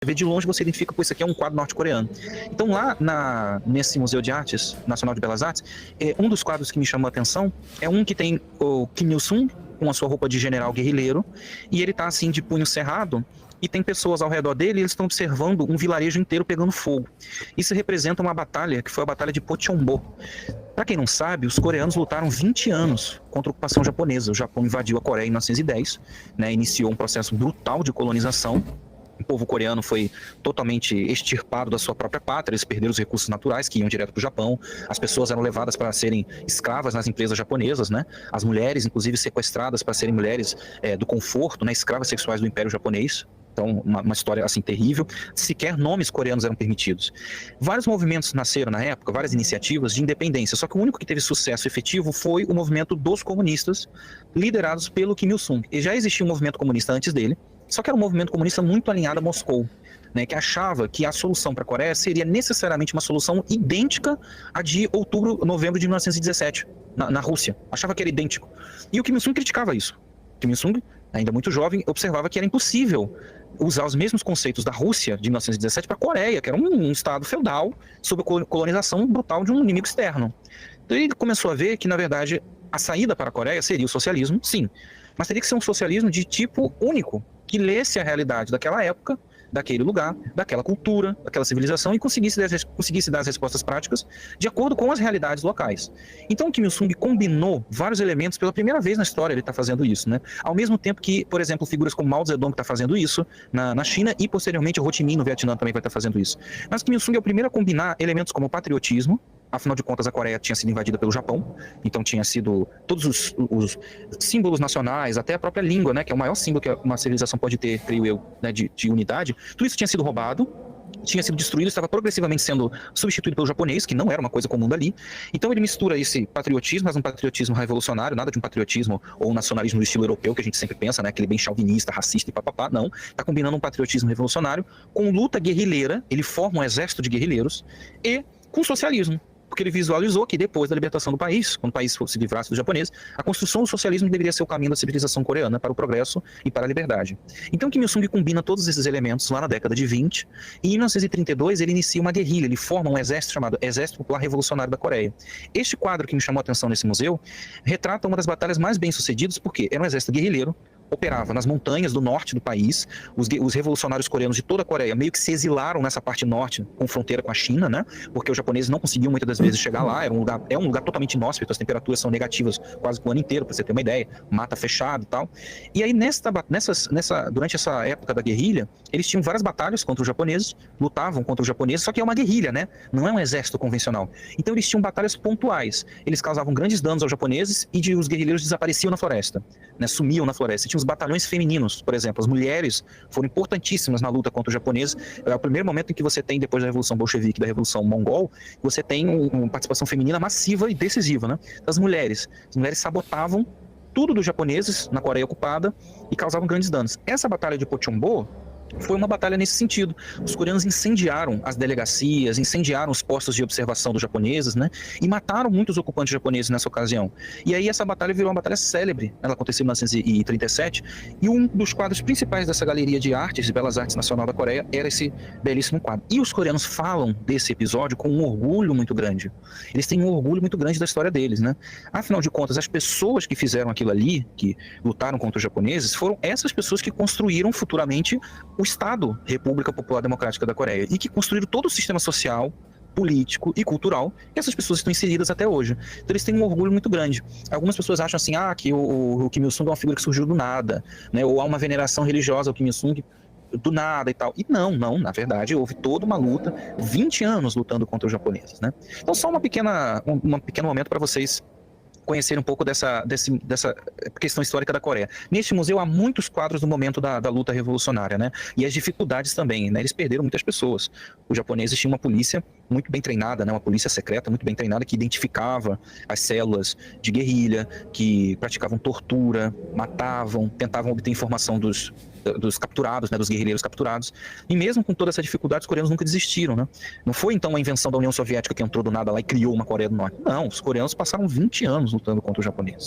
vê de longe, você identifica, pô, isso aqui é um quadro norte-coreano. Então lá nesse Museu de Artes, Nacional de Belas Artes, um dos quadros que me chamou a atenção é um que tem o Kim Il-sung com a sua roupa de general guerrilheiro, e ele tá assim de punho cerrado, e tem pessoas ao redor dele e eles estão observando um vilarejo inteiro pegando fogo. Isso representa uma batalha, que foi a Batalha de Pocheonbo. Para quem não sabe, os coreanos lutaram 20 anos contra a ocupação japonesa. O Japão invadiu a Coreia em 1910, né, iniciou um processo brutal de colonização. O povo coreano foi totalmente extirpado da sua própria pátria, eles perderam os recursos naturais que iam direto para o Japão, as pessoas eram levadas para serem escravas nas empresas japonesas, né? As mulheres, inclusive, sequestradas para serem mulheres do conforto, né? Escravas sexuais do Império Japonês. Então, uma história assim terrível. Sequer nomes coreanos eram permitidos. Vários movimentos nasceram na época, várias iniciativas de independência, só que o único que teve sucesso efetivo foi o movimento dos comunistas, liderados pelo Kim Il-sung. E já existia um movimento comunista antes dele, só que era um movimento comunista muito alinhado a Moscou, né, que achava que a solução para a Coreia seria necessariamente uma solução idêntica à de novembro de 1917, na Rússia. Achava que era idêntico. E o Kim Il-sung criticava isso. Kim Il-sung, ainda muito jovem, observava que era impossível usar os mesmos conceitos da Rússia de 1917 para a Coreia, que era um estado feudal sob a colonização brutal de um inimigo externo. Então ele começou a ver que, na verdade, a saída para a Coreia seria o socialismo, sim, mas teria que ser um socialismo de tipo único, que lesse a realidade daquela época, daquele lugar, daquela cultura, daquela civilização e conseguisse dar as respostas práticas de acordo com as realidades locais. Então o Kim Il-sung combinou vários elementos pela primeira vez na história, ele está fazendo isso, né? Ao mesmo tempo que, por exemplo, figuras como Mao Zedong está fazendo isso na China e posteriormente o Ho Chi Minh no Vietnã também vai estar fazendo isso. Mas o Kim Il-sung é o primeiro a combinar elementos como patriotismo. Afinal de contas, a Coreia tinha sido invadida pelo Japão, então tinha sido todos os símbolos nacionais, até a própria língua, né, que é o maior símbolo que uma civilização pode ter, creio eu, né, de unidade. Tudo isso tinha sido roubado, tinha sido destruído, estava progressivamente sendo substituído pelo japonês, que não era uma coisa comum dali. Então ele mistura esse patriotismo, mas um patriotismo revolucionário, nada de um patriotismo ou um nacionalismo do estilo europeu, que a gente sempre pensa, né, aquele bem chauvinista, racista e papapá, não. Está combinando um patriotismo revolucionário com luta guerrilheira, ele forma um exército de guerrilheiros, e com socialismo. Porque ele visualizou que depois da libertação do país, quando o país se livrasse dos japoneses, a construção do socialismo deveria ser o caminho da civilização coreana para o progresso e para a liberdade. Então Kim Il-sung combina todos esses elementos lá na década de 20, e em 1932 ele inicia uma guerrilha, ele forma um exército chamado Exército Popular Revolucionário da Coreia. Este quadro que me chamou a atenção nesse museu retrata uma das batalhas mais bem-sucedidas, porque era um exército guerrilheiro, operava nas montanhas do norte do país. Os revolucionários coreanos de toda a Coreia meio que se exilaram nessa parte norte, com fronteira com a China, né? Porque os japoneses não conseguiam muitas das vezes chegar lá. É um lugar totalmente inóspito, as temperaturas são negativas quase o ano inteiro, para você ter uma ideia, mata fechada e tal. E aí durante essa época da guerrilha, eles tinham várias batalhas contra os japoneses, lutavam contra os japoneses, só que é uma guerrilha, né? Não é um exército convencional. Então eles tinham batalhas pontuais. Eles causavam grandes danos aos japoneses e os guerrilheiros desapareciam na floresta, né? Sumiam na floresta. Tinha os batalhões femininos, por exemplo. As mulheres foram importantíssimas na luta contra os japoneses. É o primeiro momento em que você tem, depois da Revolução Bolchevique, da Revolução Mongol, você tem uma participação feminina massiva e decisiva, né? As mulheres sabotavam tudo dos japoneses na Coreia ocupada e causavam grandes danos. Essa batalha de Pocheonbo foi uma batalha nesse sentido. Os coreanos incendiaram as delegacias, incendiaram os postos de observação dos japoneses, né? E mataram muitos ocupantes japoneses nessa ocasião. E aí essa batalha virou uma batalha célebre. Ela aconteceu em 1937 e um dos quadros principais dessa galeria de artes, de Belas Artes Nacional da Coreia, era esse belíssimo quadro. E os coreanos falam desse episódio com um orgulho muito grande. Eles têm um orgulho muito grande da história deles, né? Afinal de contas, as pessoas que fizeram aquilo ali, que lutaram contra os japoneses, foram essas pessoas que construíram futuramente o Estado República Popular Democrática da Coreia e que construíram todo o sistema social, político e cultural que essas pessoas estão inseridas até hoje. Então eles têm um orgulho muito grande. Algumas pessoas acham assim, que o Kim Il-sung é uma figura que surgiu do nada, né? Ou há uma veneração religiosa ao Kim Il-sung do nada e tal. E não, na verdade houve toda uma luta, 20 anos lutando contra os japoneses, né? Então só um pequeno momento para vocês conhecer um pouco dessa questão histórica da Coreia. Neste museu há muitos quadros do momento da luta revolucionária, né? E as dificuldades também, né? Eles perderam muitas pessoas. Os japoneses tinham uma polícia muito bem treinada, né? Uma polícia secreta muito bem treinada que identificava as células de guerrilha, que praticavam tortura, matavam, tentavam obter informação dos capturados, né, dos guerrilheiros capturados. E mesmo com toda essa dificuldade, os coreanos nunca desistiram, né? Não foi então a invenção da União Soviética que entrou do nada lá e criou uma Coreia do Norte. Não, os coreanos passaram 20 anos lutando contra os japoneses.